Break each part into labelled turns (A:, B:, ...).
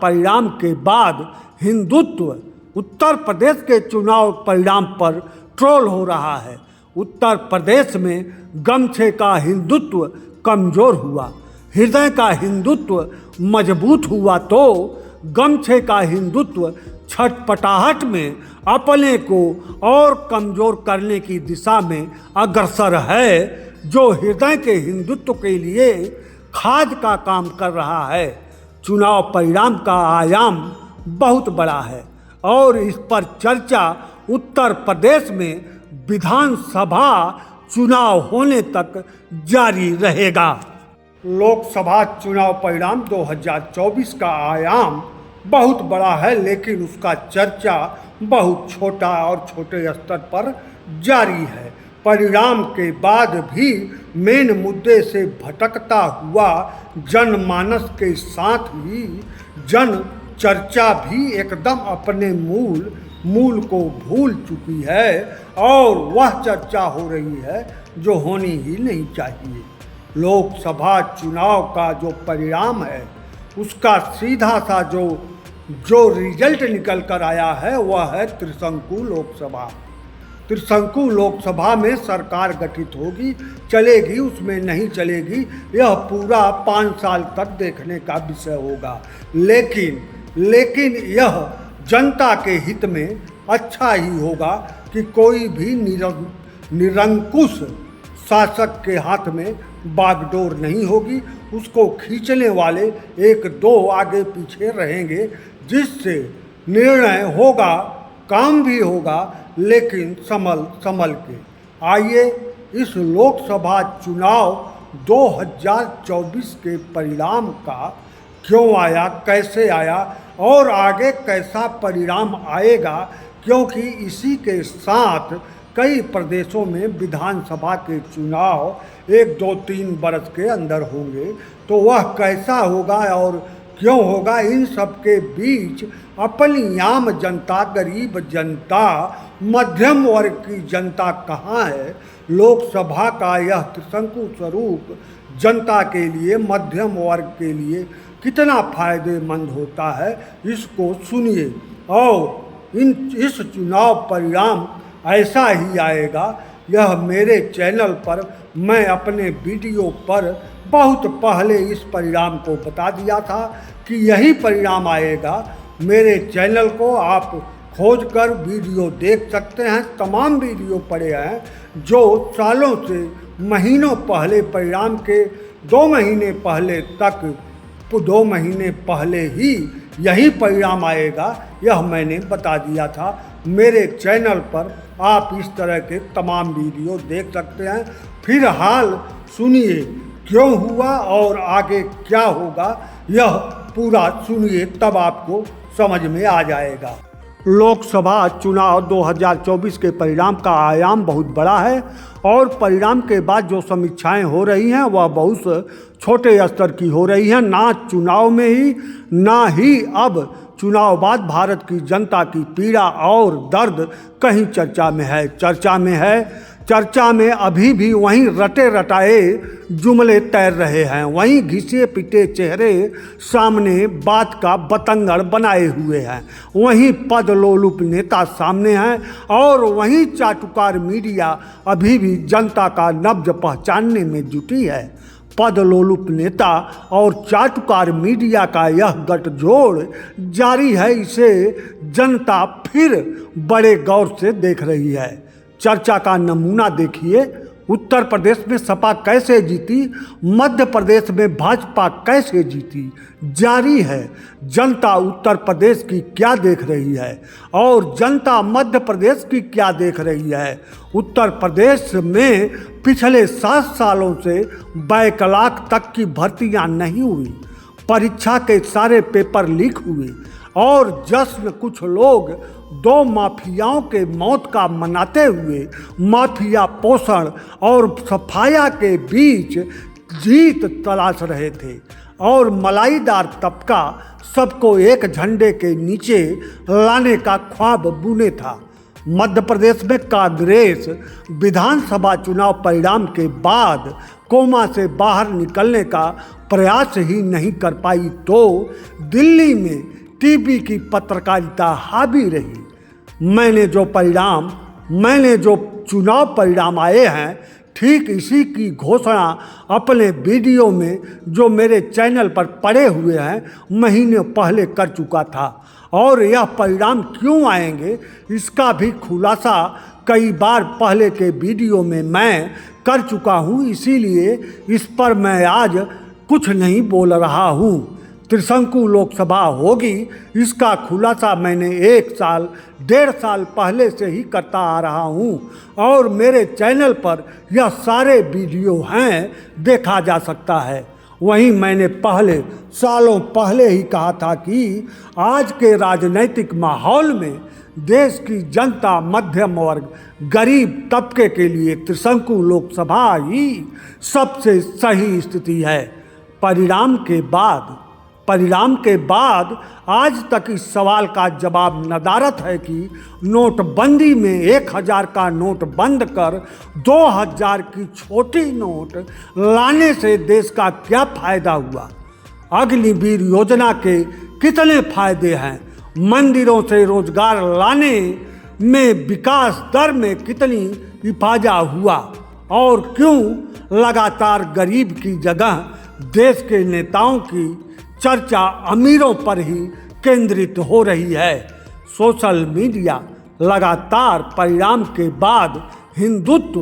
A: परिणाम के बाद हिंदुत्व उत्तर प्रदेश के चुनाव परिणाम पर ट्रोल हो रहा है। उत्तर प्रदेश में गमछे का हिंदुत्व कमज़ोर हुआ, हृदय का हिंदुत्व मजबूत हुआ तो गमछे का हिंदुत्व छटपटाहट में अपने को और कमज़ोर करने की दिशा में अग्रसर है, जो हृदय के हिंदुत्व के लिए खाद का काम कर रहा है। चुनाव परिणाम का आयाम बहुत बड़ा है और इस पर चर्चा उत्तर प्रदेश में विधानसभा चुनाव होने तक जारी रहेगा। लोकसभा चुनाव परिणाम 2024 का आयाम बहुत बड़ा है, लेकिन उसका चर्चा बहुत छोटा और छोटे स्तर पर जारी है। परिणाम के बाद भी मेन मुद्दे से भटकता हुआ जनमानस के साथ ही जन चर्चा भी एकदम अपने मूल को भूल चुकी है और वह चर्चा हो रही है जो होनी ही नहीं चाहिए। लोकसभा चुनाव का जो परिणाम है उसका सीधा सा जो रिजल्ट निकल कर आया है वह है त्रिशंकु लोकसभा। त्रिशंकु लोकसभा में सरकार गठित होगी, चलेगी, उसमें नहीं चलेगी, यह पूरा 5 साल तक देखने का विषय होगा। लेकिन यह जनता के हित में अच्छा ही होगा कि कोई भी निरंकुश शासक के हाथ में बागडोर नहीं होगी। उसको खींचने वाले 1-2 आगे पीछे रहेंगे, जिससे निर्णय होगा, काम भी होगा, लेकिन संभल के। आइए इस लोकसभा चुनाव 2024 के परिणाम का क्यों आया, कैसे आया और आगे कैसा परिणाम आएगा, क्योंकि इसी के साथ कई प्रदेशों में विधानसभा के चुनाव 1-2-3 बरस के अंदर होंगे, तो वह कैसा होगा और क्यों होगा, इन सब के बीच अपनी आम जनता, गरीब जनता, मध्यम वर्ग की जनता कहाँ है। लोकसभा का यह त्रिशंकु स्वरूप जनता के लिए, मध्यम वर्ग के लिए कितना फायदेमंद होता है, इसको सुनिए। और इस चुनाव परिणाम ऐसा ही आएगा। यह मेरे चैनल पर मैं अपने वीडियो पर बहुत पहले इस परिणाम को बता दिया था कि यही परिणाम आएगा। मेरे चैनल को आप खोजकर वीडियो देख सकते हैं, तमाम वीडियो पड़े हैं जो सालों से, महीनों पहले परिणाम के 2 महीने पहले तक, 2 महीने पहले ही यही परिणाम आएगा, यह मैंने बता दिया था। मेरे चैनल पर आप इस तरह के तमाम वीडियो देख सकते हैं। फिलहाल सुनिए क्यों हुआ और आगे क्या होगा, यह पूरा सुनिए, तब आपको समझ में आ जाएगा। लोकसभा चुनाव 2024 के परिणाम का आयाम बहुत बड़ा है और परिणाम के बाद जो समीक्षाएं हो रही हैं वह बहुत छोटे स्तर की हो रही हैं। ना चुनाव में ही, ना ही अब चुनाव बाद भारत की जनता की पीड़ा और दर्द कहीं चर्चा में अभी भी वहीं रटे रटाए जुमले तैर रहे हैं, वहीं घिसे पिटे चेहरे सामने बात का बतंगड़ बनाए हुए हैं, वहीं पदलोलुप नेता सामने हैं और वहीं चाटुकार मीडिया अभी भी जनता का नब्ज पहचानने में जुटी है। पदलोलुप नेता और चाटुकार मीडिया का यह गठजोड़ जारी है, इसे जनता फिर बड़े गौर से देख रही है। चर्चा का नमूना देखिए, उत्तर प्रदेश में सपा कैसे जीती, मध्य प्रदेश में भाजपा कैसे जीती, जारी है। जनता उत्तर प्रदेश की क्या देख रही है और जनता मध्य प्रदेश की क्या देख रही है। उत्तर प्रदेश में पिछले 7 सालों से बैकलाक तक की भर्तियां नहीं हुई, परीक्षा के सारे पेपर लीक हुए और जश्न कुछ लोग 2 माफियाओं के मौत का मनाते हुए माफिया पोषण और सफाया के बीच जीत तलाश रहे थे और मलाईदार तबका सबको एक झंडे के नीचे लाने का ख्वाब बुने था। मध्य प्रदेश में कांग्रेस विधानसभा चुनाव परिणाम के बाद कोमा से बाहर निकलने का प्रयास ही नहीं कर पाई तो दिल्ली में टीबी की पत्रकारिता हावी रही। मैंने जो चुनाव परिणाम आए हैं, ठीक इसी की घोषणा अपने वीडियो में जो मेरे चैनल पर पड़े हुए हैं महीने पहले कर चुका था, और यह परिणाम क्यों आएंगे इसका भी खुलासा कई बार पहले के वीडियो में मैं कर चुका हूँ। इसीलिए इस पर मैं आज कुछ नहीं बोल रहा हूँ। त्रिशंकु लोकसभा होगी, इसका खुलासा मैंने 1-1.5 साल पहले से ही करता आ रहा हूँ, और मेरे चैनल पर यह सारे वीडियो हैं, देखा जा सकता है। वहीं मैंने सालों पहले ही कहा था कि आज के राजनीतिक माहौल में देश की जनता, मध्यम वर्ग, गरीब तबके के लिए त्रिशंकु लोकसभा ही सबसे सही स्थिति है। परिणाम के बाद आज तक इस सवाल का जवाब नदारद है कि नोटबंदी में 1000 का नोट बंद कर 2000 की छोटी नोट लाने से देश का क्या फायदा हुआ। अग्निवीर योजना के कितने फायदे हैं। मंदिरों से रोजगार लाने में विकास दर में कितनी इफाजा हुआ, और क्यों लगातार गरीब की जगह देश के नेताओं की चर्चा अमीरों पर ही केंद्रित हो रही है। सोशल मीडिया लगातार परिणाम के बाद हिंदुत्व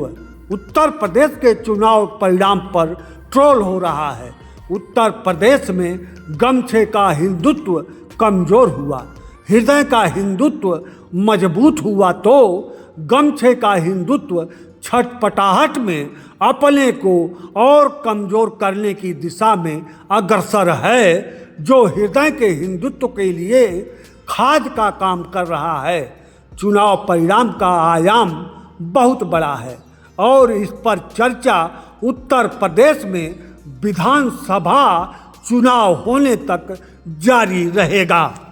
A: उत्तर प्रदेश के चुनाव परिणाम पर ट्रोल हो रहा है। उत्तर प्रदेश में गमछे का हिंदुत्व कमजोर हुआ, हृदय का हिंदुत्व मजबूत हुआ तो गमछे का हिंदुत्व छटपटाहट में अपने को और कमजोर करने की दिशा में अग्रसर है, जो हृदय के हिंदुत्व के लिए खाद का काम कर रहा है। चुनाव परिणाम का आयाम बहुत बड़ा है और इस पर चर्चा उत्तर प्रदेश में विधानसभा चुनाव होने तक जारी रहेगा।